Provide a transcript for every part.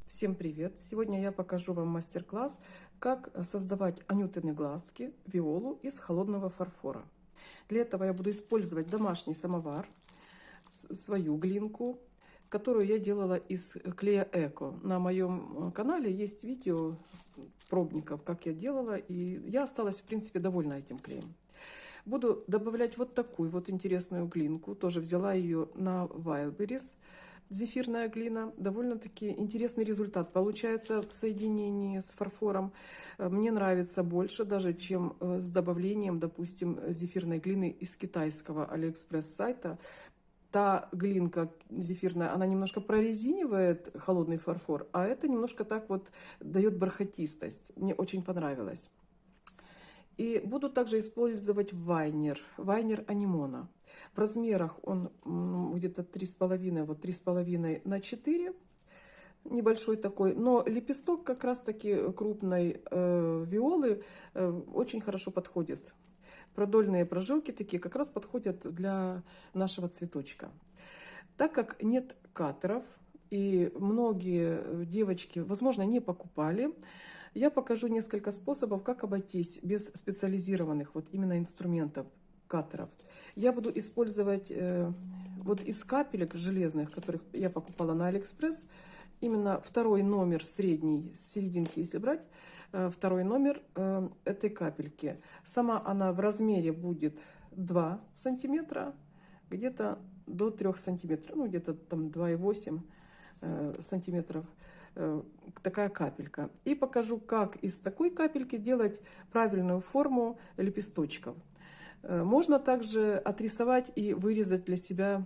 Всем привет! Сегодня я покажу вам мастер-класс, как создавать анютины глазки, виолу из холодного фарфора. Для этого я буду использовать домашний самовар, свою глинку, которую я делала из клея Эко. На моем канале есть видео пробников, как я делала, и я осталась, в принципе, довольна этим клеем. Буду добавлять вот такую вот интересную глинку, тоже взяла ее на Wildberries. Зефирная глина, довольно-таки интересный результат получается в соединении с фарфором. Мне нравится больше даже, чем с добавлением, допустим, зефирной глины из китайского Алиэкспресс сайта. Та глинка зефирная, она немножко прорезинивает холодный фарфор, а это немножко так вот дает бархатистость. Мне очень понравилось. И буду также использовать вайнер анимона. В размерах он где-то 3,5, вот 3,5 на 4, небольшой такой. Но лепесток как раз таки крупной виолы очень хорошо подходит. Продольные прожилки такие как раз подходят для нашего цветочка. Так как нет катеров, и многие девочки, возможно, не покупали, я покажу несколько способов, как обойтись без специализированных вот именно инструментов, катеров. Я буду использовать вот из капелек железных, которых я покупала на Алиэкспресс, именно второй номер средний, с серединки если брать, второй номер этой капельки. Сама она в размере будет 2 сантиметра, где-то до 3 сантиметров, ну где-то там 2,8 сантиметров, такая капелька. И покажу, как из такой капельки делать правильную форму лепесточков. Можно также отрисовать и вырезать для себя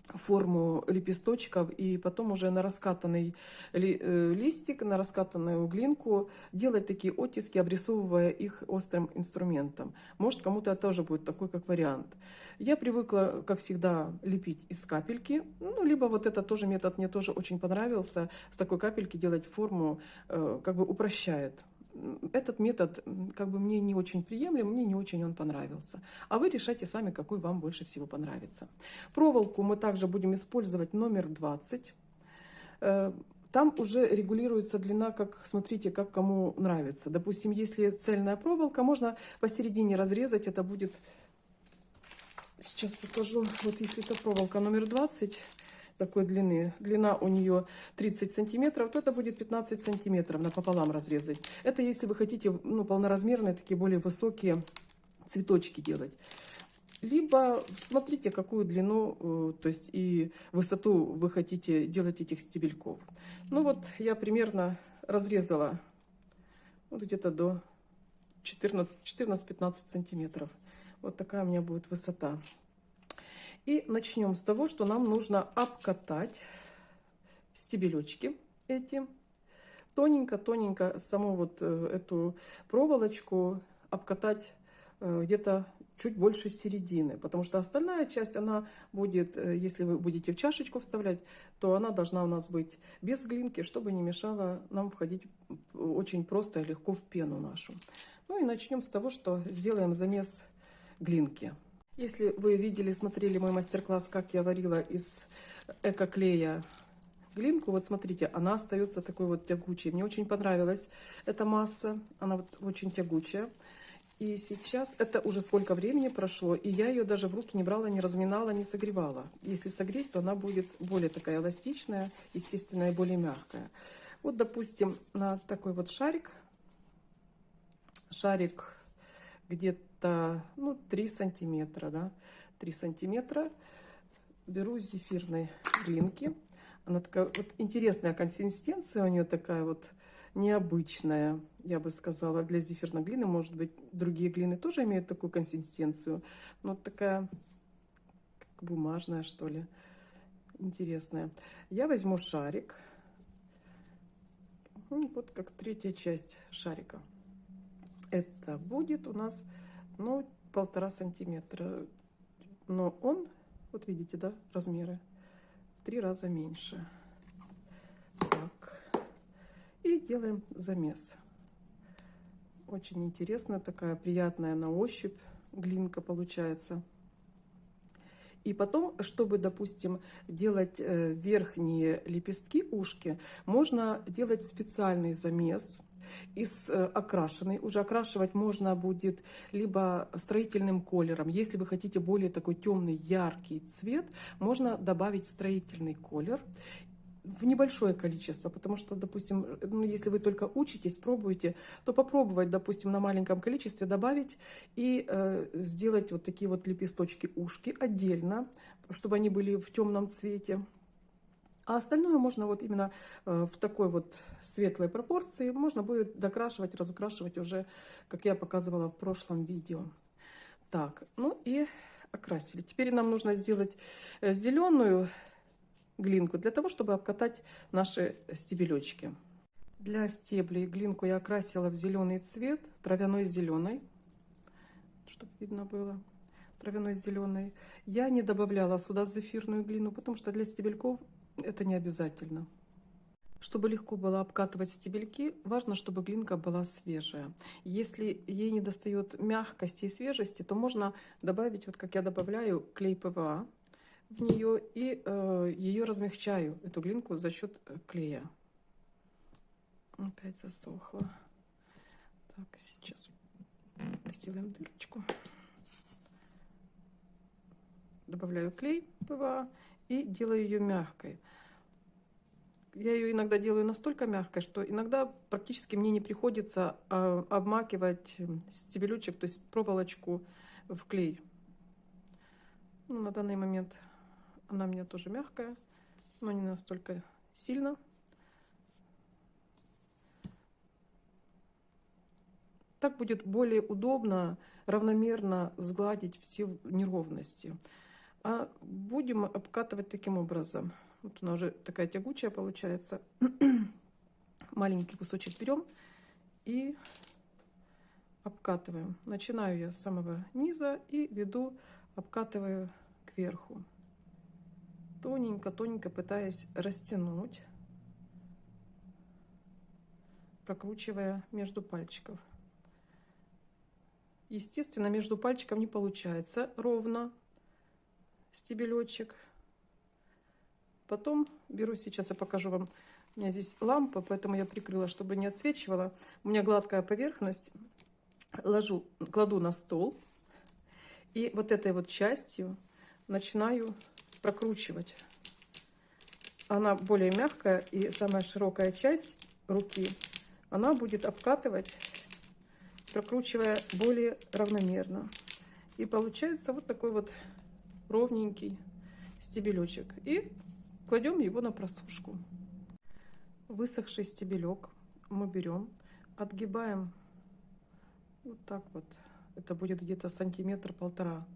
форму лепесточков и потом уже на раскатанный листик, на раскатанную глинку делать такие оттиски, обрисовывая их острым инструментом. Может, кому-то это тоже будет такой как вариант. Я привыкла, как всегда, лепить из капельки, ну, либо вот этот тоже метод мне тоже очень понравился, с такой капельки делать форму, как бы упрощает. Этот метод как бы мне не очень приемлем, мне не очень он понравился. А вы решайте сами, какой вам больше всего понравится. Проволоку мы также будем использовать номер 20. Там уже регулируется длина, как смотрите, как кому нравится. Допустим, если цельная проволока, можно посередине разрезать, это будет... Сейчас покажу, вот если это проволока номер 20, такой длины, длина у нее 30 сантиметров, то это будет 15 сантиметров напополам разрезать. Это если вы хотите, ну, полноразмерные, такие более высокие цветочки делать. Либо смотрите, какую длину, то есть и высоту вы хотите делать этих стебельков. Ну вот я примерно разрезала вот где-то до 14-15 сантиметров. Вот такая у меня будет высота. И начнем с того, что нам нужно обкатать стебелечки эти. Тоненько-тоненько саму вот эту проволочку обкатать где-то чуть больше середины. Потому что остальная часть, она будет, если вы будете в чашечку вставлять, то она должна у нас быть без глинки, чтобы не мешало нам входить очень просто и легко в пену нашу. Ну и начнем с того, что сделаем замес глинки. Если вы видели, смотрели мой мастер-класс, как я варила из эко-клея глинку, вот смотрите, она остается такой вот тягучей. Мне очень понравилась эта масса, она вот очень тягучая. И сейчас, это уже сколько времени прошло, и я ее даже в руки не брала, не разминала, не согревала. Если согреть, то она будет более такая эластичная, естественно, и более мягкая. Вот, допустим, на такой вот шарик где-то, ну, 3 сантиметра, да, 3 сантиметра беру зефирной глинки. Она такая вот интересная консистенция у нее, такая вот необычная, я бы сказала, для зефирной глины. Может быть, другие глины тоже имеют такую консистенцию, но такая как бумажная, что ли, интересная. Я возьму шарик, вот как третья часть шарика. Это будет у нас, ну, 1,5 сантиметра. Но он, вот видите, да, размеры в 3 раза меньше. Так. И делаем замес. Очень интересная, такая приятная на ощупь глинка получается. И потом, чтобы, допустим, делать верхние лепестки, ушки, можно делать специальный замес из окрашенный. Уже окрашивать можно будет либо строительным колером. Если вы хотите более такой темный, яркий цвет, можно добавить строительный колер в небольшое количество, потому что, допустим, ну, если вы только учитесь, пробуете, то попробовать, допустим, на маленьком количестве добавить и сделать вот такие вот лепесточки ушки отдельно, чтобы они были в темном цвете. А остальное можно вот именно в такой вот светлой пропорции, можно будет докрашивать, разукрашивать уже, как я показывала в прошлом видео. Так, ну и окрасили. Теперь нам нужно сделать зеленую глинку для того, чтобы обкатать наши стебелечки. Для стеблей глинку я окрасила в зеленый цвет, травяной зеленый, чтобы видно было, травяной зеленый. Я не добавляла сюда зефирную глину, потому что для стебельков это не обязательно. Чтобы легко было обкатывать стебельки, важно, чтобы глинка была свежая. Если ей не достает мягкости и свежести, то можно добавить, вот как я добавляю, клей ПВА в нее и ее размягчаю, эту глинку, за счет клея. Опять засохло. Так, сейчас сделаем дырочку. Добавляю клей ПВА и делаю ее мягкой. Я ее иногда делаю настолько мягкой, что иногда практически мне не приходится обмакивать стебелючек, то есть проволочку в клей. Ну, на данный момент она у меня тоже мягкая, но не настолько сильно. Так будет более удобно, равномерно сгладить все неровности. А будем обкатывать таким образом. Вот она уже такая тягучая получается. Маленький кусочек берем и обкатываем. Начинаю я с самого низа и веду, обкатываю кверху. Тоненько-тоненько пытаясь растянуть, прокручивая между пальчиков. Естественно, между пальчиков не получается ровно стебелечек. Потом беру, сейчас я покажу вам, у меня здесь лампа, поэтому я прикрыла, чтобы не отсвечивала. У меня гладкая поверхность, кладу на стол и вот этой вот частью начинаю прокручивать. Она более мягкая, и самая широкая часть руки, она будет обкатывать, прокручивая более равномерно. И получается вот такой вот ровненький стебелечек. И кладем его на просушку. Высохший стебелек мы берем, отгибаем вот так вот. Это будет где-то сантиметр-полтора.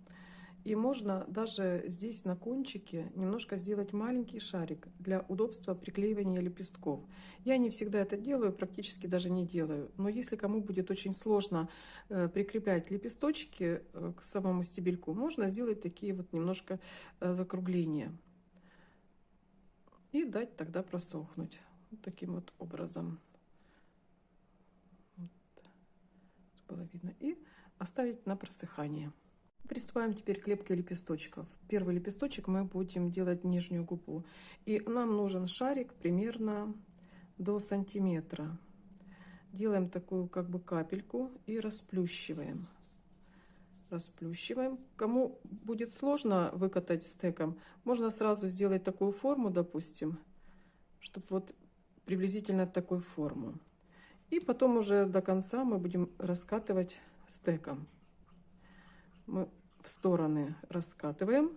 И можно даже здесь на кончике немножко сделать маленький шарик для удобства приклеивания лепестков. Я не всегда это делаю, практически даже не делаю. Но если кому будет очень сложно прикреплять лепесточки к самому стебельку, можно сделать такие вот немножко закругления. И дать тогда просохнуть. Вот таким вот образом. Вот. Было видно. И оставить на просыхание. Приступаем теперь к лепке лепесточков. Первый лепесточек мы будем делать нижнюю губу. И нам нужен шарик примерно до сантиметра. Делаем такую как бы капельку и расплющиваем. Расплющиваем. Кому будет сложно выкатать стеком, можно сразу сделать такую форму, допустим, чтобы вот приблизительно такую форму. И потом уже до конца мы будем раскатывать стеком. Мы в стороны раскатываем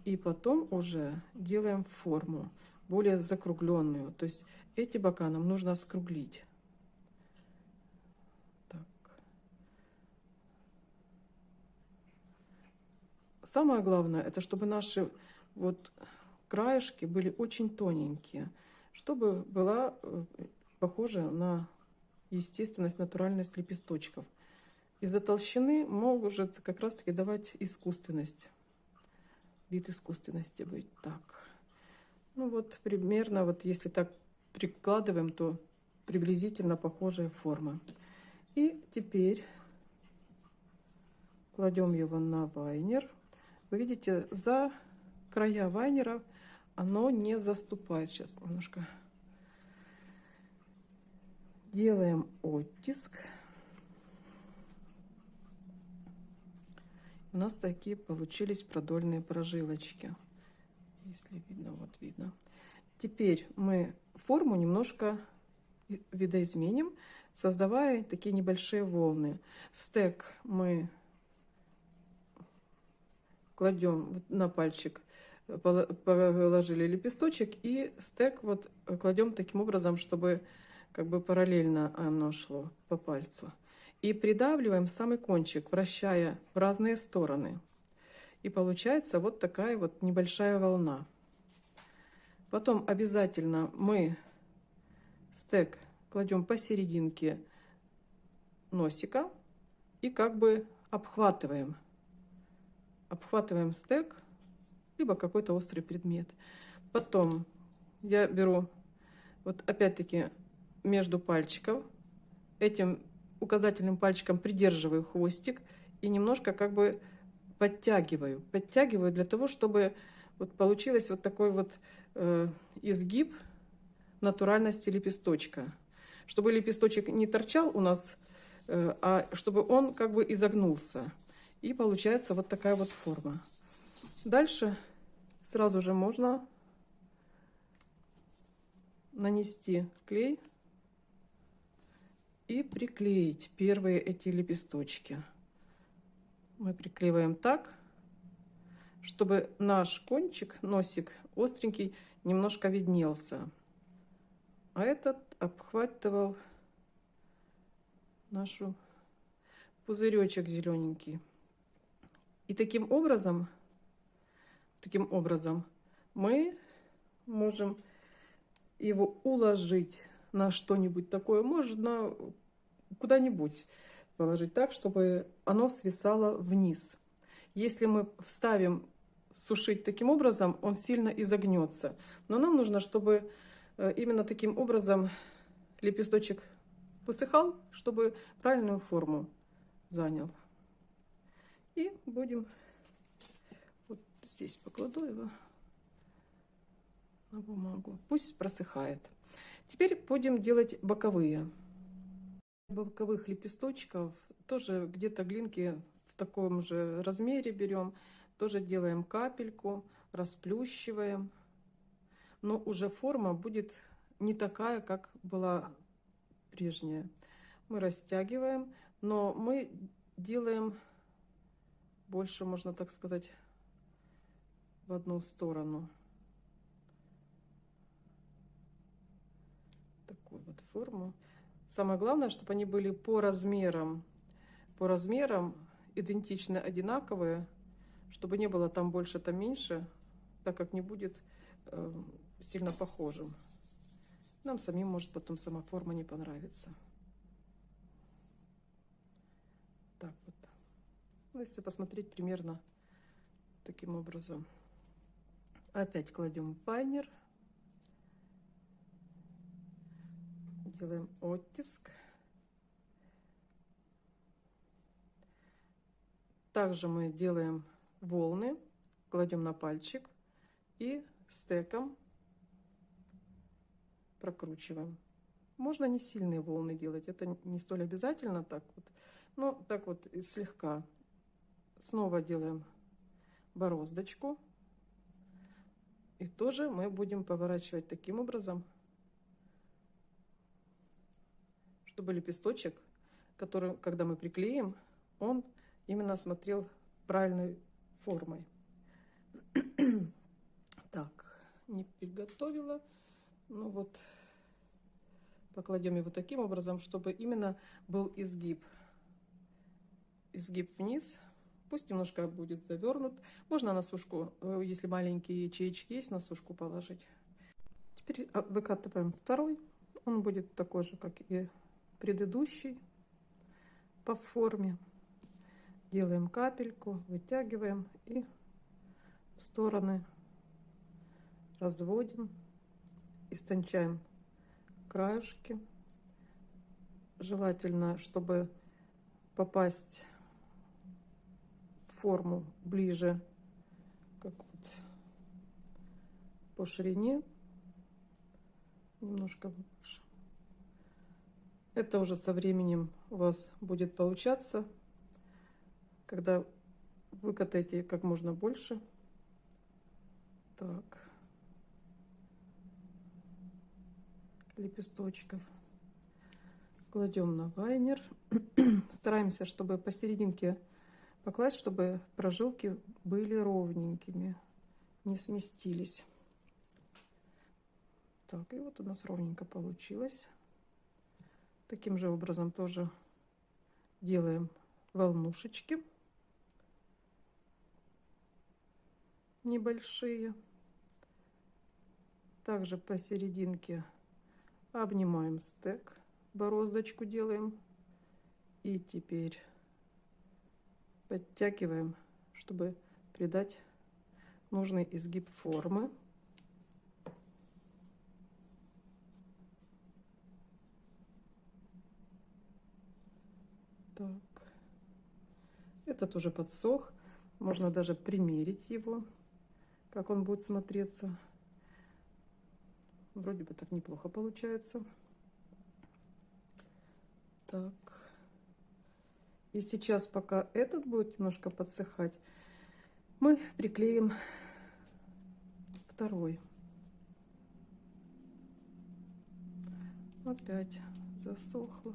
и потом уже делаем форму более закругленную. То есть эти бока нам нужно скруглить. Так. Самое главное, это чтобы наши вот краешки были очень тоненькие, чтобы была похожа на естественность, натуральность лепесточков. Из-за толщины может как раз таки давать искусственность, вид искусственности быть. Так, ну вот примерно, вот если так прикладываем, то приблизительно похожая форма. И теперь кладем его на вайнер. Вы видите, за края вайнера оно не заступает. Сейчас немножко делаем оттиск. У нас такие получились продольные прожилочки. Если видно, вот видно. Теперь мы форму немножко видоизменим, создавая такие небольшие волны. Стек мы кладем на пальчик, положили лепесточек, и стек вот кладем таким образом, чтобы как бы параллельно оно шло по пальцу. И придавливаем самый кончик, вращая в разные стороны. И получается вот такая вот небольшая волна. Потом обязательно мы стек кладем посерединке носика и как бы обхватываем стек, либо какой-то острый предмет. Потом я беру вот опять-таки между пальчиков, этим указательным пальчиком придерживаю хвостик и немножко как бы подтягиваю для того, чтобы вот получилось вот такой вот изгиб натуральности лепесточка, чтобы лепесточек не торчал у нас, а чтобы он как бы изогнулся, и получается вот такая вот форма. Дальше сразу же можно нанести клей и приклеить первые эти лепесточки. Мы приклеиваем так, чтобы наш кончик, носик остренький, немножко виднелся, а этот обхватывал нашу пузыречек зелененький. И таким образом мы можем его уложить на что-нибудь такое. Можно куда-нибудь положить так, чтобы оно свисало вниз. Если мы вставим сушить таким образом, он сильно изогнется. Но нам нужно, чтобы именно таким образом лепесточек высыхал, чтобы правильную форму занял. И будем, вот здесь покладу его на бумагу, пусть просыхает. Теперь будем делать боковые. Боковых лепесточков тоже где-то глинки в таком же размере берем, тоже делаем капельку, расплющиваем, но уже форма будет не такая, как была прежняя. Мы растягиваем, но мы делаем больше, можно так сказать, в одну сторону. Такую вот форму. Самое главное, чтобы они были по размерам идентично одинаковые, чтобы не было там больше, там меньше, так как не будет сильно похожим. Нам самим может потом сама форма не понравиться. Так вот. Ну, если посмотреть примерно таким образом. Опять кладем вайнер. Делаем оттиск. Также мы делаем волны, кладем на пальчик и стеком прокручиваем. Можно не сильные волны делать, это не столь обязательно так вот, но так вот слегка. Снова делаем бороздочку, и тоже мы будем поворачивать таким образом, чтобы лепесточек, который, когда мы приклеим, он именно смотрел правильной формой. Так, не приготовила. Ну вот, покладем его таким образом, чтобы именно был изгиб вниз. Пусть немножко будет завернут. Можно на сушку, если маленькие ячеечки есть, на сушку положить. Теперь выкатываем второй. Он будет такой же, как и предыдущий по форме. Делаем капельку, вытягиваем и в стороны разводим, истончаем краешки. Желательно, чтобы попасть в форму ближе по ширине, немножко больше. Это уже со временем у вас будет получаться, когда выкатаете как можно больше. Так, лепесточков кладем на вайнер. Стараемся, чтобы посерединке покласть, чтобы прожилки были ровненькими, не сместились. Так, и вот у нас ровненько получилось. Таким же образом тоже делаем волнушечки небольшие. Также посерединке обнимаем стек, бороздочку делаем. И теперь подтягиваем, чтобы придать нужный изгиб формы. Так, этот уже подсох, можно даже примерить его, как он будет смотреться. Вроде бы так неплохо получается. Так, и сейчас, пока этот будет немножко подсыхать, мы приклеим второй. Опять засохло.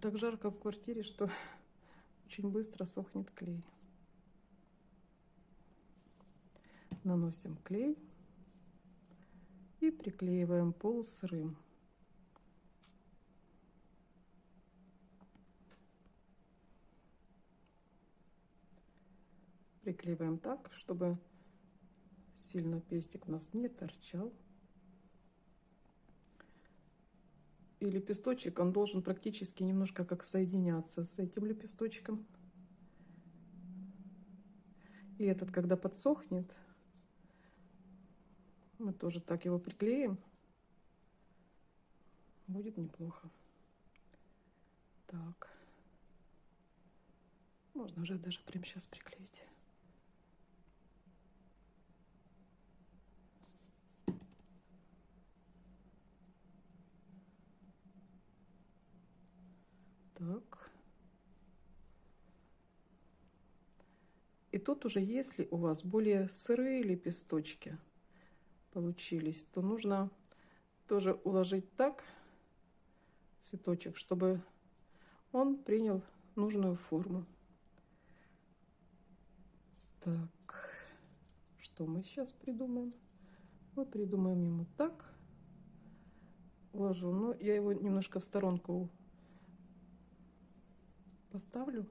Так жарко в квартире, что очень быстро сохнет клей. Наносим клей и приклеиваем пол сырым. Приклеиваем так, чтобы сильно пестик у нас не торчал. И лепесточек, он должен практически немножко как соединяться с этим лепесточком. И этот, когда подсохнет, мы тоже так его приклеим. Будет неплохо. Так. Можно уже даже прямо сейчас приклеить. Так. И тут уже, если у вас более сырые лепесточки получились, то нужно тоже уложить так цветочек, чтобы он принял нужную форму. Так, что мы сейчас придумаем? Мы придумаем ему так. Уложу, но я его немножко в сторонку поставлю,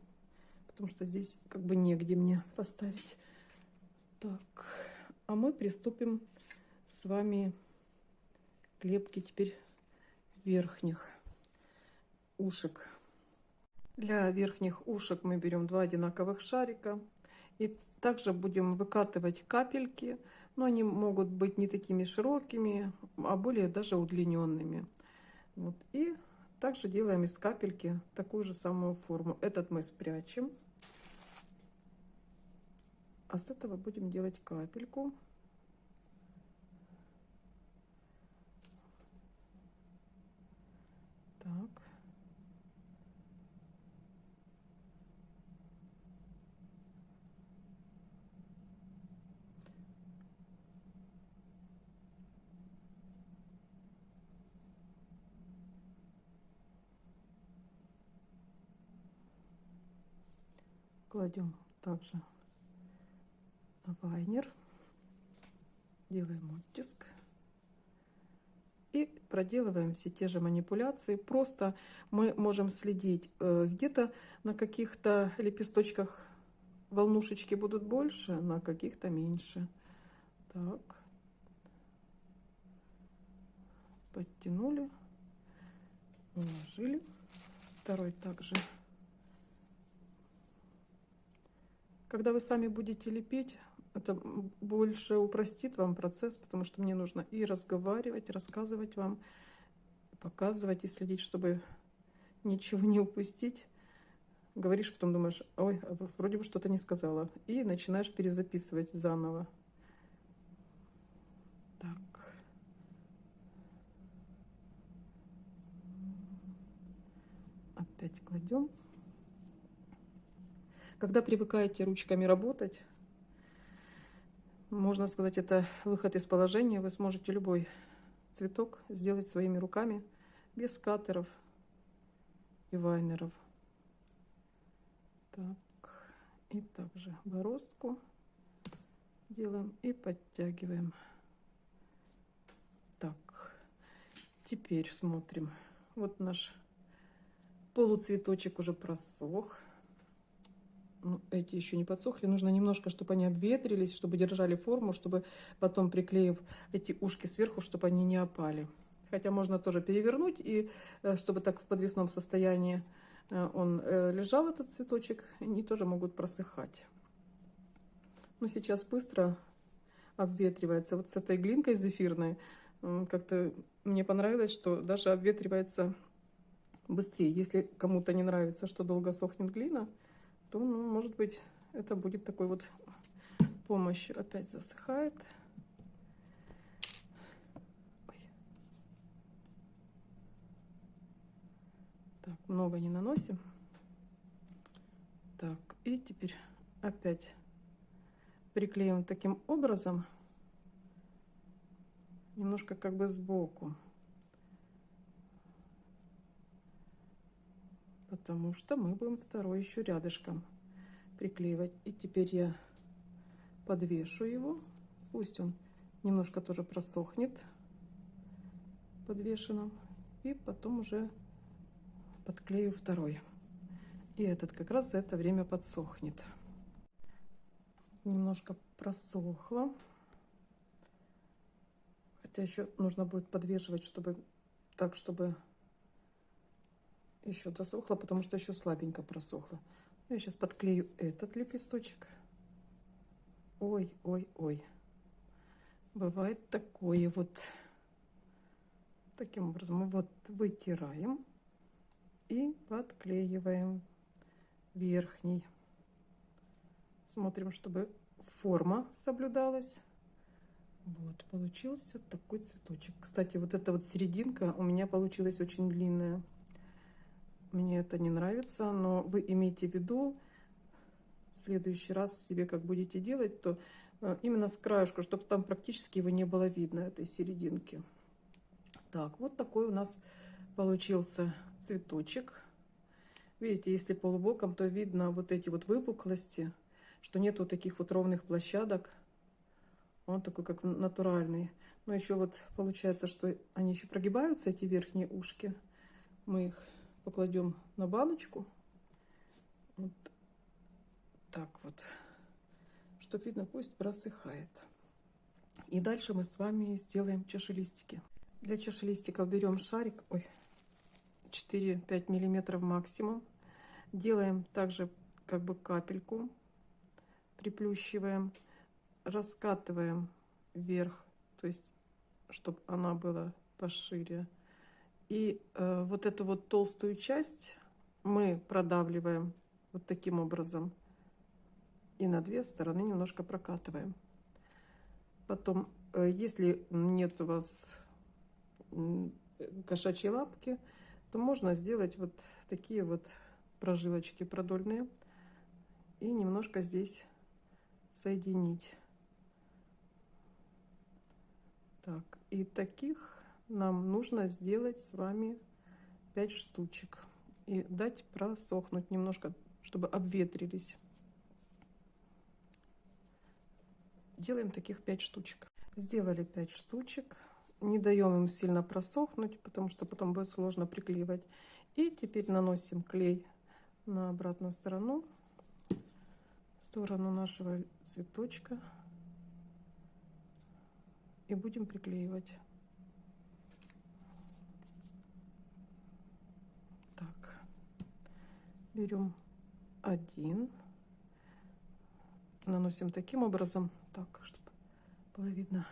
потому что здесь как бы негде мне поставить. Так, а мы приступим с вами к лепке теперь верхних ушек. Для верхних ушек мы берем 2 одинаковых шарика и также будем выкатывать капельки, но они могут быть не такими широкими, а более даже удлиненными. Вот. И также делаем из капельки такую же самую форму. Этот мы спрячем, а с этого будем делать капельку. Так. Кладем также на вайнер, делаем оттиск и проделываем все те же манипуляции. Просто мы можем следить, где-то на каких-то лепесточках волнушечки будут больше, на каких-то меньше. Так, подтянули, уложили. Второй также. Когда вы сами будете лепить, это больше упростит вам процесс, потому что мне нужно и разговаривать, рассказывать вам, показывать и следить, чтобы ничего не упустить. Говоришь, потом думаешь, ой, вроде бы что-то не сказала. И начинаешь перезаписывать заново. опять кладем. Когда привыкаете ручками работать, можно сказать, это выход из положения. Вы сможете любой цветок сделать своими руками, без катеров и вайнеров. Так, и также бороздку делаем и подтягиваем. Так, теперь смотрим. Вот наш полуцветочек уже просох. Ну, эти еще не подсохли. Нужно немножко, чтобы они обветрились, чтобы держали форму, чтобы потом, приклеив эти ушки сверху, чтобы они не опали. Хотя можно тоже перевернуть, и чтобы так в подвесном состоянии он лежал, этот цветочек, они тоже могут просыхать. Но сейчас быстро обветривается. Вот с этой глинкой зефирной как-то мне понравилось, что даже обветривается быстрее. Если кому-то не нравится, что долго сохнет глина, то, ну, может быть, это будет такой вот помощью. Опять засыхает. Ой. Так, много не наносим. Так, и теперь опять приклеим таким образом, немножко как бы сбоку, потому что мы будем второй еще рядышком приклеивать. И теперь я подвешу его, пусть он немножко тоже просохнет подвешенным, и потом уже подклею второй. И этот как раз за это время подсохнет. Немножко просохло. Хотя еще нужно будет подвешивать, чтобы так, чтобы еще досохло, потому что еще слабенько просохло. Я сейчас подклею этот лепесточек. Ой, ой, ой. Бывает такое вот. Таким образом мы вот вытираем и подклеиваем верхний. Смотрим, чтобы форма соблюдалась. Вот, получился такой цветочек. Кстати, вот эта вот серединка у меня получилась очень длинная. Мне это не нравится, но вы имейте в виду, в следующий раз себе как будете делать, то именно с краешку, чтобы там практически его не было видно, этой серединки. Так, вот такой у нас получился цветочек. Видите, если полубоком, то видно вот эти вот выпуклости, что нет вот таких вот ровных площадок. Он такой как натуральный. Но еще вот получается, что они еще прогибаются, эти верхние ушки. Мы их покладем на баночку. Вот так вот. Чтобы видно, пусть просыхает. И дальше мы с вами сделаем чашелистики. Для чашелистиков берем шарик, 4-5 миллиметров максимум. Делаем также как бы капельку. Приплющиваем. Раскатываем вверх, то есть чтобы она была пошире. И вот эту вот толстую часть мы продавливаем вот таким образом и на две стороны немножко прокатываем. Потом, если нет у вас кошачьей лапки, то можно сделать вот такие вот прожилочки продольные и немножко здесь соединить. Так, и таких нам нужно сделать с вами 5 штучек. И дать просохнуть немножко, чтобы обветрились. Делаем таких 5 штучек. Сделали 5 штучек. Не даем им сильно просохнуть, потому что потом будет сложно приклеивать. И теперь наносим клей на обратную сторону, в сторону нашего цветочка. И будем приклеивать. Так, берем один, наносим таким образом, так, чтобы было видно,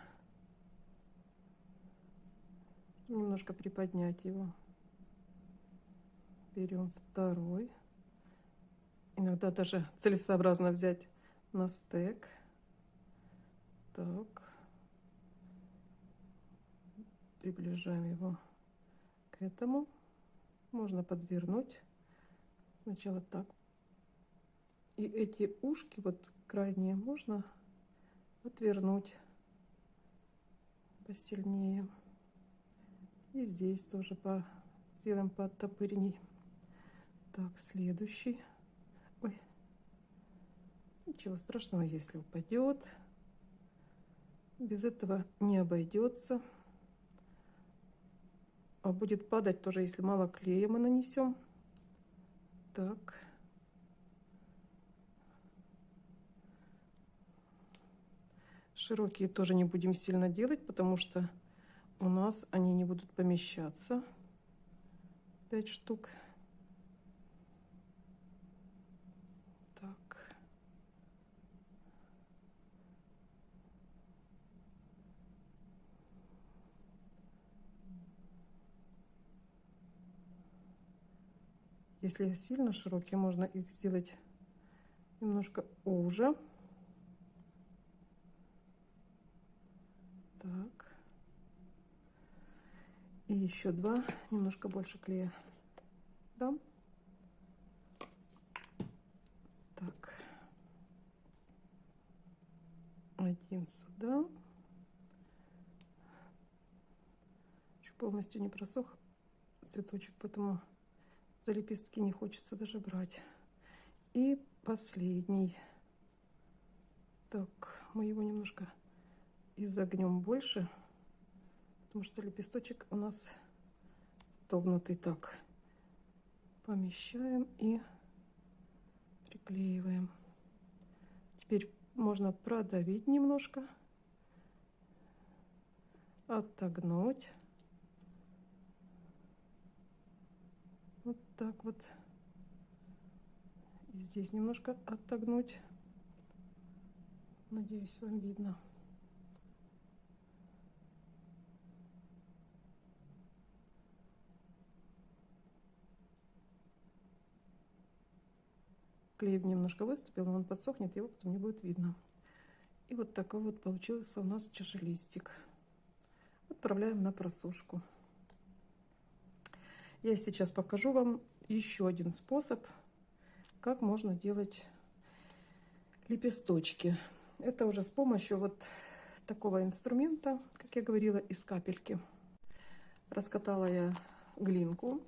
немножко приподнять его. Берем второй, иногда даже целесообразно взять на стек. Так. Приближаем его к этому. Можно подвернуть, Сначала так. И эти ушки, вот крайние, можно отвернуть посильнее. И здесь тоже сделаем пооттопырней. Так, следующий. Ой, ничего страшного, если упадет. Без этого не обойдется. А будет падать тоже, если мало клея мы нанесем. Так. Широкие тоже не будем сильно делать, потому что у нас они не будут помещаться. 5 штук. Так. Если сильно широкие, можно их сделать немножко уже. Так. И еще 2, немножко больше клея дам. Так. 1 сюда. Еще полностью не просох цветочек, поэтому за лепестки не хочется даже брать. И последний. Так, мы его немножко изогнем больше, потому что лепесточек у нас отогнутый. Так, помещаем и приклеиваем. Теперь можно продавить немножко, отогнуть. Вот так вот. И здесь немножко отогнуть. Надеюсь, вам видно. Клей немножко выступил, но он подсохнет, его потом не будет видно. И вот такой вот получился у нас чашелистик. Отправляем на просушку. Я сейчас покажу вам еще один способ, как можно делать лепесточки. Это уже с помощью вот такого инструмента, как я говорила, из капельки. Раскатала я глинку.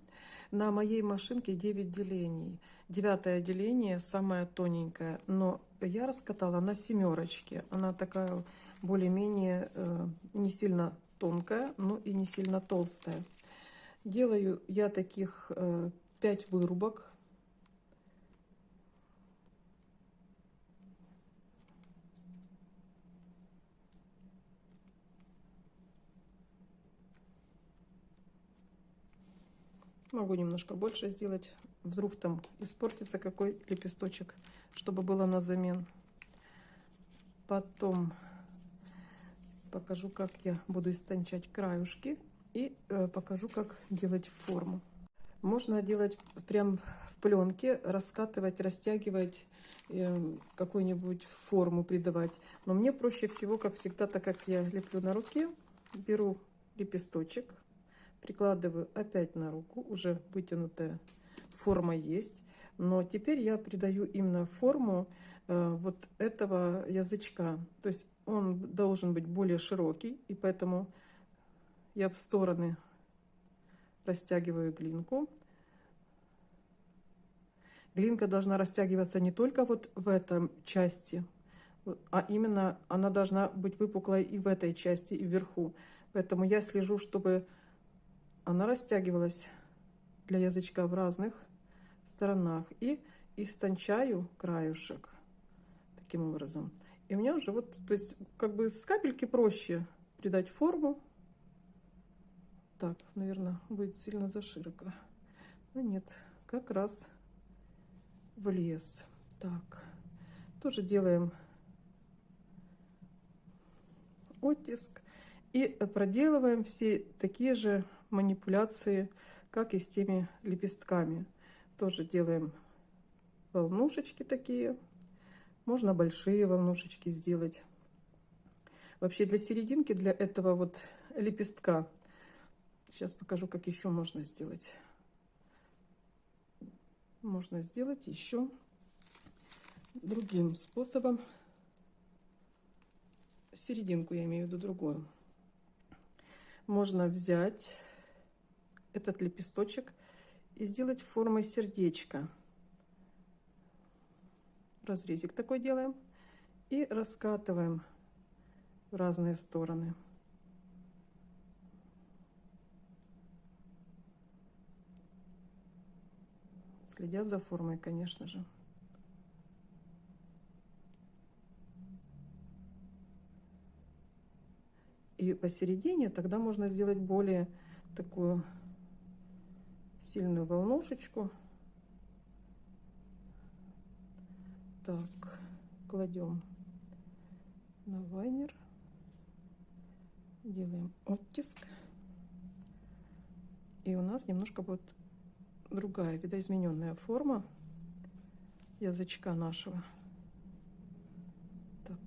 На моей машинке 9 делений. 9 деление самое тоненькое, но я раскатала на 7. Она такая более-менее не сильно тонкая, но и не сильно толстая. Делаю я таких 5 вырубок. Могу немножко больше сделать. Вдруг там испортится какой лепесточек, чтобы было на замен. Потом покажу, как я буду истончать краюшки. И покажу, как делать форму. Можно делать прям в пленке, раскатывать, растягивать, какую-нибудь форму придавать. Но мне проще всего, как всегда, так как я леплю на руке, беру лепесточек, прикладываю опять на руку, уже вытянутая форма есть. Но теперь я придаю именно форму вот этого язычка. То есть он должен быть более широкий, и поэтому я в стороны растягиваю глинку. Глинка должна растягиваться не только вот в этом части, а именно она должна быть выпуклой и в этой части, и вверху. Поэтому я слежу, чтобы она растягивалась для язычка в разных сторонах. И истончаю краюшек таким образом. И у меня уже вот, то есть как бы с капельки проще придать форму. Так, наверное, будет сильно зашироко. Но нет, как раз влез. Так, тоже делаем оттиск и проделываем все такие же манипуляции, как и с теми лепестками. Тоже делаем волнушечки такие. Можно большие волнушечки сделать. Вообще для серединки, для этого вот лепестка, сейчас покажу, как еще можно сделать. можно сделать еще другим способом. Серединку я имею в виду другую. Можно взять этот лепесточек и сделать формой сердечка. Разрезик такой делаем и раскатываем в разные стороны. Следя за формой, конечно же. И посередине тогда можно сделать более такую сильную волнушечку. Так, кладем на вайнер, делаем оттиск, и у нас немножко будет другая, видоизмененная форма язычка нашего. Так.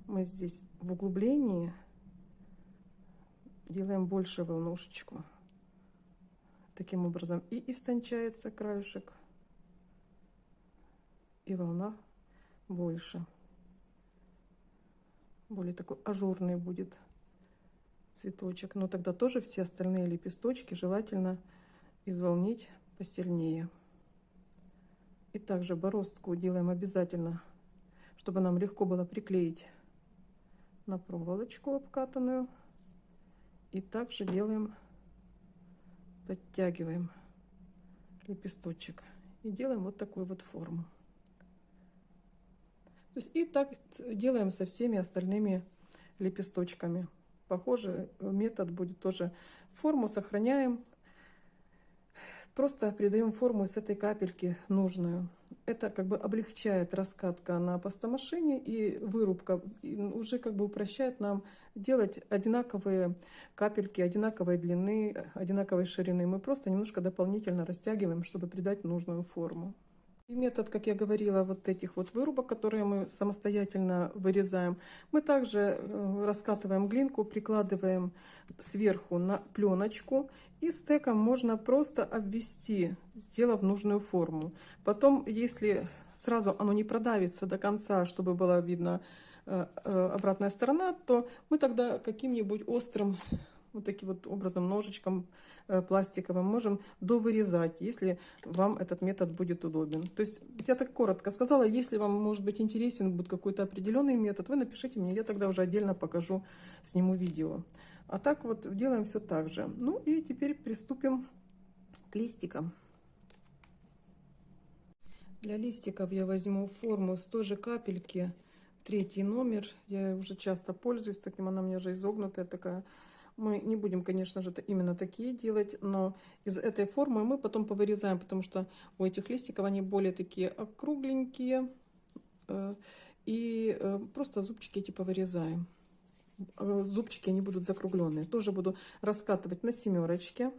Мы здесь в углублении делаем больше волнушечку. Таким образом и истончается краешек, и волна больше. Более такой ажурный будет цветочек. Но тогда тоже все остальные лепесточки желательно изволнить посильнее. И также бороздку делаем обязательно, чтобы нам легко было приклеить на проволочку обкатанную. И также делаем, подтягиваем лепесточек и делаем вот такую вот форму. То есть и так делаем со всеми остальными лепесточками. Похожий метод будет тоже. Форму сохраняем. Просто придаем форму с этой капельки нужную. Это как бы облегчает раскатка на пастомашине, и вырубка уже как бы упрощает нам делать одинаковые капельки, одинаковой длины, одинаковой ширины. Мы просто немножко дополнительно растягиваем, чтобы придать нужную форму. И метод, как я говорила, вот этих вот вырубок, которые мы самостоятельно вырезаем, мы также раскатываем глинку, прикладываем сверху на пленочку, и стеком можно просто обвести, сделав нужную форму. Потом, если сразу оно не продавится до конца, чтобы было видно обратная сторона, то мы тогда каким-нибудь острым, вот таким вот образом, ножичком пластиковым можем довырезать, если вам этот метод будет удобен. То есть я так коротко сказала. Если вам, может быть, интересен будет какой-то определенный метод, вы напишите мне, я тогда уже отдельно покажу, сниму видео. А так вот делаем все так же. Ну и теперь приступим к листикам. Для листиков я возьму форму с той же капельки, 3 номер. Я уже часто пользуюсь таким, она у меня уже изогнутая такая. Мы не будем, конечно же, именно такие делать, но из этой формы мы потом повырезаем, потому что у этих листиков они более такие округленькие. И просто зубчики эти повырезаем. Зубчики они будут закругленные. Тоже буду раскатывать на семерочке.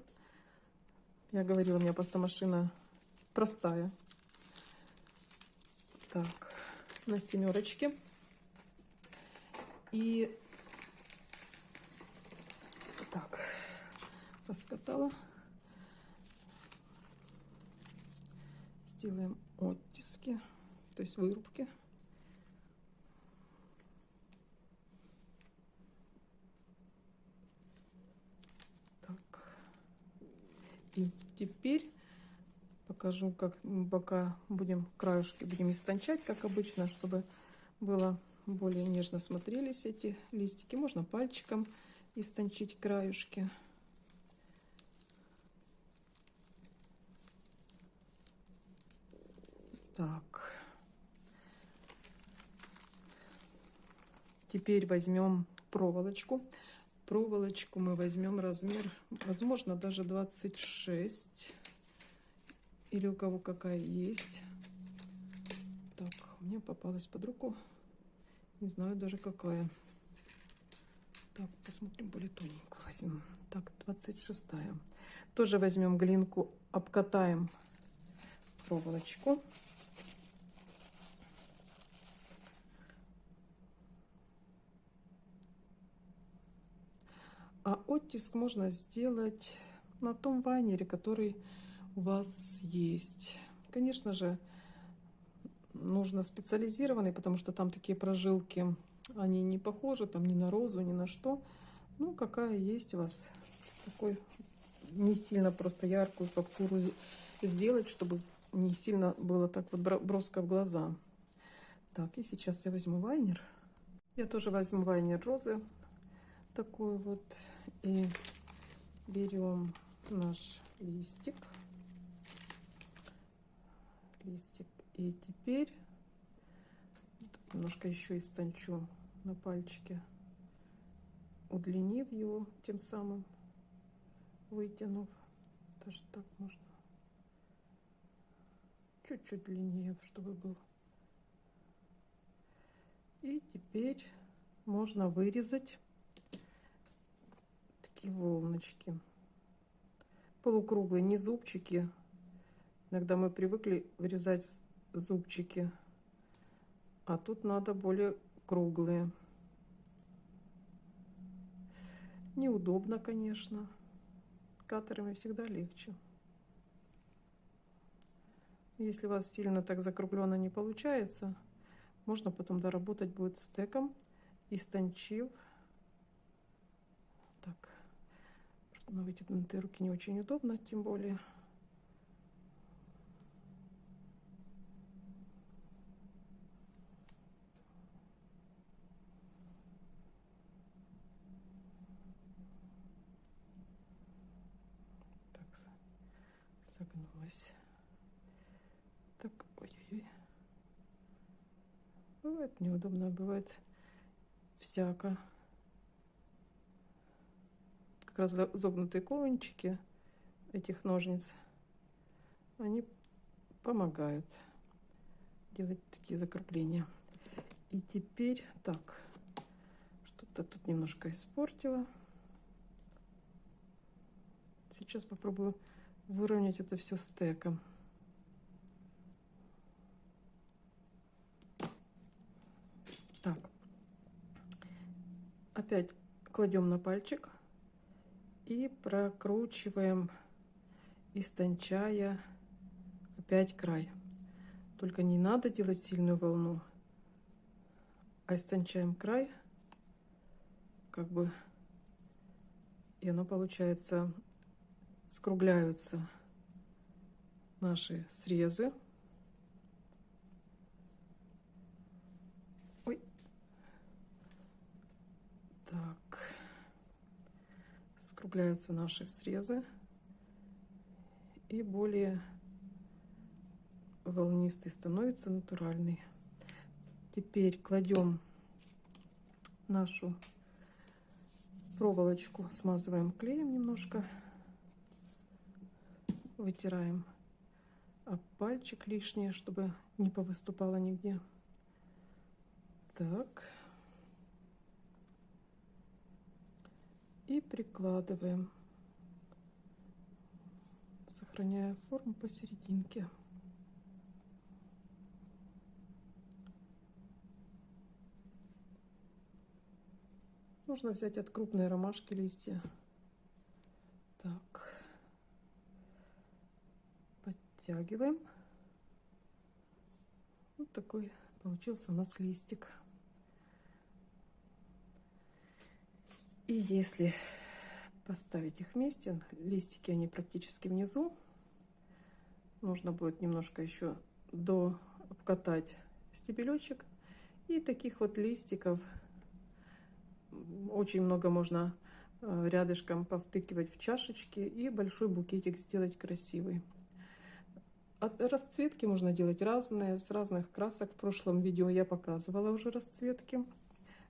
Я говорила, у меня пастомашина простая. Так, на семерочке. И так, раскатала. Сделаем оттиски, то есть вырубки. Так. И теперь покажу, как бока будем, краюшки будем истончать, как обычно, чтобы было более нежно смотрелись эти листики. Можно пальчиком истончить краюшки. Так. Теперь возьмем проволочку. Проволочку мы возьмем размер, возможно, даже 26. Или у кого какая есть. Так, мне попалась под руку. Не знаю даже какая. Так, посмотрим, более тоненькую возьмем. Так, 26-я. Тоже возьмем глинку, обкатаем проволочку. А оттиск можно сделать на том вайнере, который у вас есть. Конечно же, нужно специализированный, потому что там такие прожилки, они не похожи там ни на розу, ни на что. Ну, какая есть у вас, такой не сильно просто яркую фактуру сделать, чтобы не сильно было так вот броско в глаза. Так, и сейчас я возьму вайнер. Я тоже возьму вайнер розы, такой вот, и берем наш листик. И теперь немножко еще истончу на пальчике, удлинив его, тем самым вытянув. Даже так можно. Чуть-чуть длиннее, чтобы был. И теперь можно вырезать такие волночки. Полукруглые, не зубчики. Иногда мы привыкли вырезать зубчики, а тут надо более круглые. Неудобно, конечно. Каттерами всегда легче. Если у вас сильно так закругленно не получается, можно потом доработать будет стеком, истончив. Так, на вытянутые руки не очень удобно, тем более. Так, согнулась. Так, ой-ой-ой. Бывает неудобно, бывает всяко. Как раз загнутые кончики этих ножниц, они помогают делать такие закругления. И теперь так, что-то тут немножко испортила. Сейчас попробую выровнять это все стеком. Так, опять кладем на пальчик и прокручиваем, истончая опять край. Только не надо делать сильную волну, а истончаем край, как бы, и оно получается, скругляются наши срезы. Ой. Так, скругляются наши срезы и более волнистый становится, натуральный. Теперь кладем нашу проволочку, смазываем клеем немножко, вытираем об пальчик лишнее, чтобы не повыступало нигде. Так, и прикладываем, сохраняя форму посерединке. Можно взять от крупной ромашки листья. Так, подтягиваем. Вот такой получился у нас листик. И если поставить их вместе, листики они практически внизу, нужно будет немножко еще обкатать стебелечек, и таких вот листиков очень много можно рядышком повтыкивать в чашечки и большой букетик сделать красивый. Расцветки можно делать разные, с разных красок. В прошлом видео я показывала уже расцветки,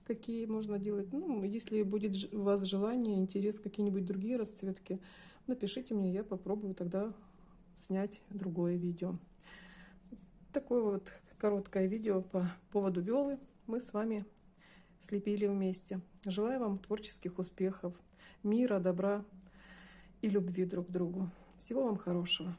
какие можно делать. Ну, если будет у вас желание, интерес, какие-нибудь другие расцветки, напишите мне, я попробую тогда снять другое видео. Такое вот короткое видео по поводу виолы мы с вами слепили вместе. Желаю вам творческих успехов, мира, добра и любви друг к другу. Всего вам хорошего.